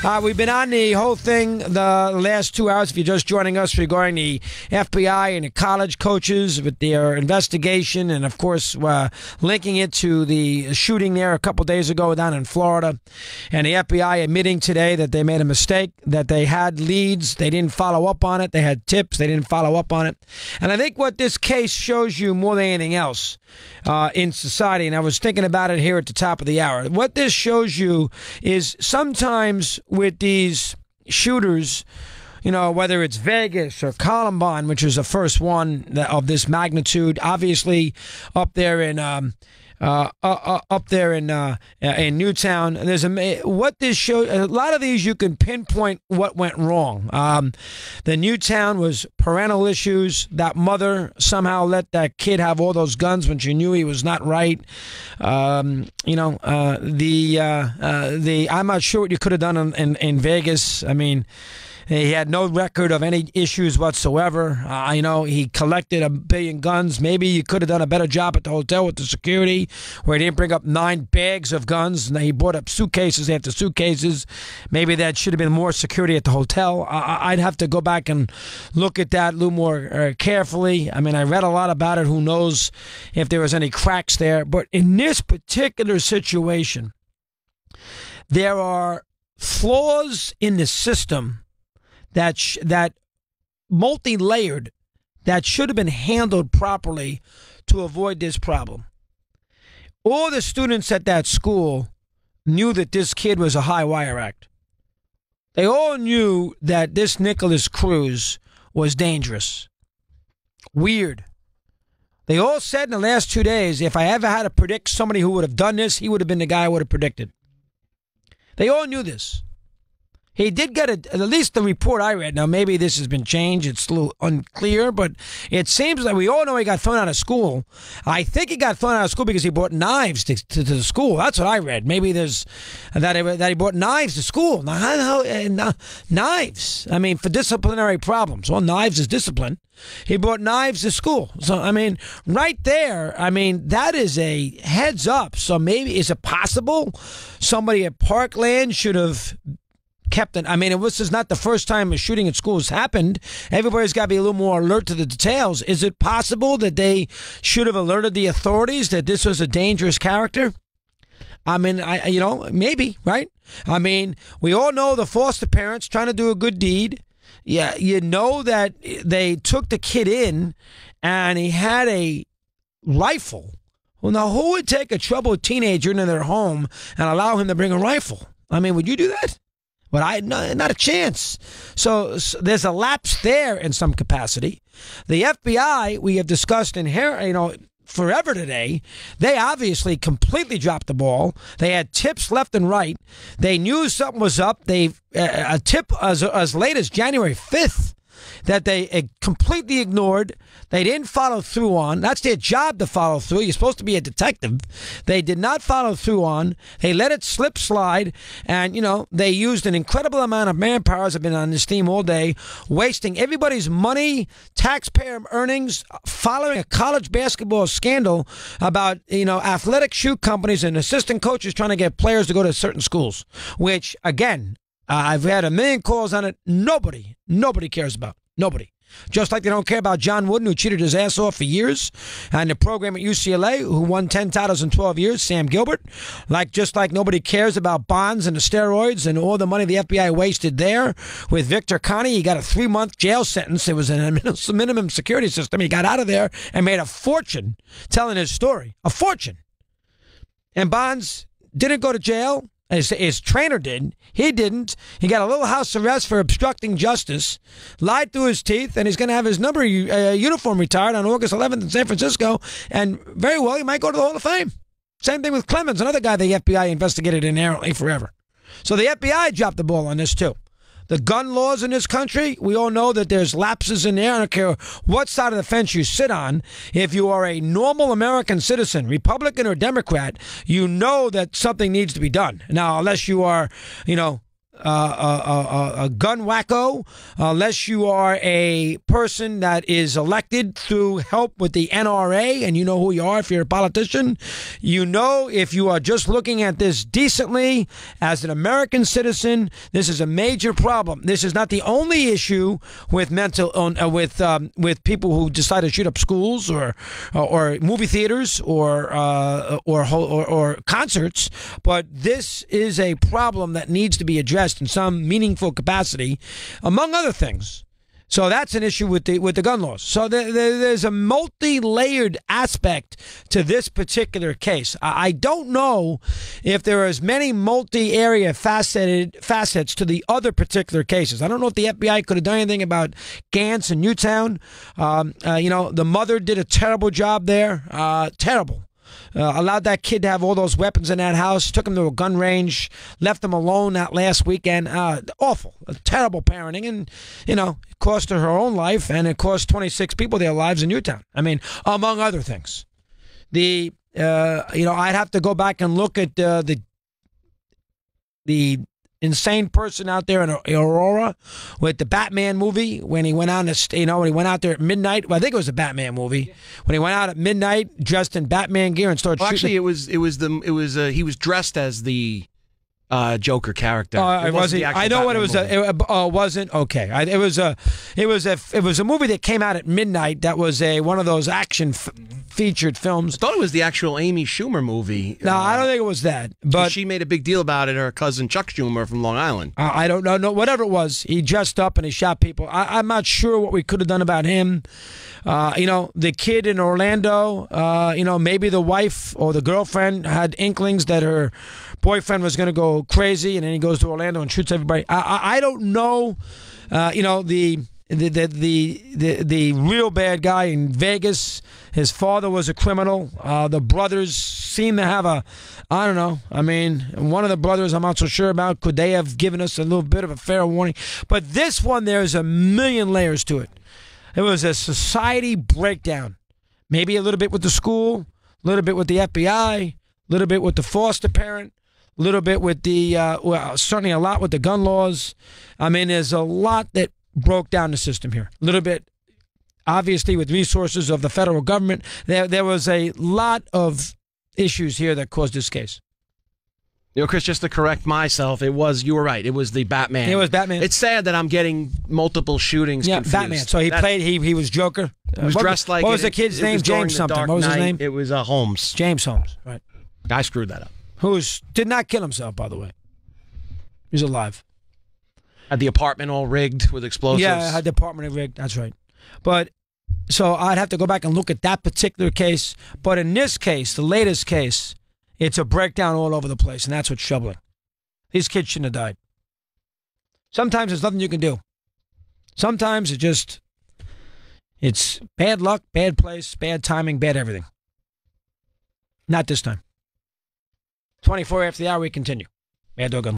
We've been on the whole thing the last 2 hours, if you're just joining us, regarding the FBI and the college coaches with their investigation, and, of course, linking it to the shooting there a couple days ago down in Florida, and the FBI admitting today that they made a mistake, that they had leads, they didn't follow up on it, they had tips, they didn't follow up on it. And I think what this case shows you more than anything else in society, and I was thinking about it here at the top of the hour, what this shows you is sometimes with these shooters, you know, whether it's Vegas or Columbine, which is the first one of this magnitude, obviously up there in Newtown. There's what this shows. A lot of these you can pinpoint what went wrong. The Newtown was parental issues. That mother somehow let that kid have all those guns when she knew he was not right. I'm not sure what you could have done in Vegas. I mean, he had no record of any issues whatsoever. He collected 1 billion guns. Maybe you could have done a better job at the hotel with the security, where he didn't bring up 9 bags of guns. And he brought up suitcases after suitcases. Maybe that should have been more security at the hotel. I'd have to go back and look at that a little more carefully. I mean, I read a lot about it. Who knows if there was any cracks there. But in this particular situation, there are flaws in the system that multi-layered, that should have been handled properly to avoid this problem. All the students at that school knew that this kid was a high wire act. They all knew that this Nicholas Cruz was dangerous. Weird. They all said in the last 2 days, if I ever had to predict somebody who would have done this, he would have been the guy I would have predicted. They all knew this. He did get at least the report I read. Now, maybe this has been changed. It's a little unclear, but it seems like we all know he got thrown out of school. I think he got thrown out of school because he brought knives to the school. That's what I read. Maybe there's that he brought knives to school. Knives. I mean, for disciplinary problems. Well, knives is discipline. He brought knives to school. So, I mean, right there, I mean, that is a heads up. So maybe, is it possible somebody at Parkland should have kept it? I mean, this is not the first time a shooting at school has happened. Everybody's got to be a little more alert to the details. Is it possible that they should have alerted the authorities that this was a dangerous character? I mean, maybe, right? I mean, we all know the foster parents trying to do a good deed. Yeah, you know that they took the kid in and he had a rifle. Well, now, who would take a troubled teenager into their home and allow him to bring a rifle? I mean, would you do that? But not a chance. So there's a lapse there in some capacity. The FBI, we have discussed in here, forever today, they obviously completely dropped the ball. They had tips left and right. They knew something was up. A tip as late as January 5th that they completely ignored. They didn't follow through on. That's their job, to follow through. You're supposed to be a detective. They did not follow through on. They let it slide, and, they used an incredible amount of manpower, as I've been on this theme all day, wasting everybody's money, taxpayer earnings, following a college basketball scandal about, athletic shoe companies and assistant coaches trying to get players to go to certain schools, which, again, I've had a million calls on it. Nobody cares about. Nobody. Just like they don't care about John Wooden, who cheated his ass off for years, and the program at UCLA, who won 10 titles in 12 years, Sam Gilbert. Just like nobody cares about Bonds and the steroids and all the money the FBI wasted there. With Victor Connie, he got a 3-month jail sentence. It was in a minimum security system. He got out of there and made a fortune telling his story. A fortune. And Bonds didn't go to jail. His trainer did. He didn't. He got a little house arrest for obstructing justice, lied through his teeth, and he's going to have his number uniform retired on August 11th in San Francisco, and very well, he might go to the Hall of Fame. Same thing with Clemens, another guy the FBI investigated inherently forever. So the FBI dropped the ball on this, too. The gun laws in this country, we all know that there's lapses in there. I don't care what side of the fence you sit on. If you are a normal American citizen, Republican or Democrat, you know that something needs to be done. Now, unless you are, a gun wacko, unless you are a person that is elected through help with the NRA, and you know who you are if you're a politician. You know, if you are just looking at this decently as an American citizen, this is a major problem. This is not the only issue with with people who decide to shoot up schools or movie theaters or concerts, but this is a problem that needs to be addressed in some meaningful capacity, among other things. So that's an issue with the gun laws. So there's a multi-layered aspect to this particular case. I don't know if there are as many multi-area facets to the other particular cases. I don't know if the FBI could have done anything about Gantz and Newtown. The mother did a terrible job there. Terrible. Allowed that kid to have all those weapons in that house, took him to a gun range, left him alone that last weekend. Awful. Terrible parenting. And, it cost her own life, and it cost 26 people their lives in Newtown. I mean, among other things. I'd have to go back and look at the insane person out there in Aurora with the Batman movie when he went out when he went out there at midnight. Well, I think it was a Batman movie. Yeah. When he went out at midnight dressed in Batman gear and started shooting. Actually, he was dressed as the Joker character. Was he? I know what it was. It wasn't okay. It was a movie that came out at midnight. That was one of those action featured films. I thought it was the actual Amy Schumer movie. No, I don't think it was that. But she made a big deal about it. Her cousin Chuck Schumer from Long Island. I don't know. No, whatever it was, he dressed up and he shot people. I'm not sure what we could have done about him. The kid in Orlando. Maybe the wife or the girlfriend had inklings that her boyfriend was going to go crazy, and then he goes to Orlando and shoots everybody. I don't know. The real bad guy in Vegas, his father was a criminal. The brothers seem to have I don't know. I mean, one of the brothers I'm not so sure about. Could they have given us a little bit of a fair warning? But this one, there's a million layers to it. It was a society breakdown. Maybe a little bit with the school, a little bit with the FBI, a little bit with the foster parent, a little bit with the, certainly a lot with the gun laws. I mean, there's a lot that broke down the system here. A little bit, obviously, with resources of the federal government. There was a lot of issues here that caused this case. Chris, just to correct myself, you were right. It was the Batman. It was Batman. It's sad that I'm getting multiple shootings confused. Batman. So he was Joker. He was dressed like... What was the kid's name? James something. What was his name? It was Holmes. James Holmes, right. I screwed that up. Who did not kill himself, by the way. He's alive. Had the apartment all rigged with explosives. Yeah, had the apartment rigged. That's right. But so I'd have to go back and look at that particular case. But in this case, the latest case, it's a breakdown all over the place, and that's what's troubling. These kids shouldn't have died. Sometimes there's nothing you can do. Sometimes it's bad luck, bad place, bad timing, bad everything. Not this time. 24 after the hour, we continue. Mad Dog on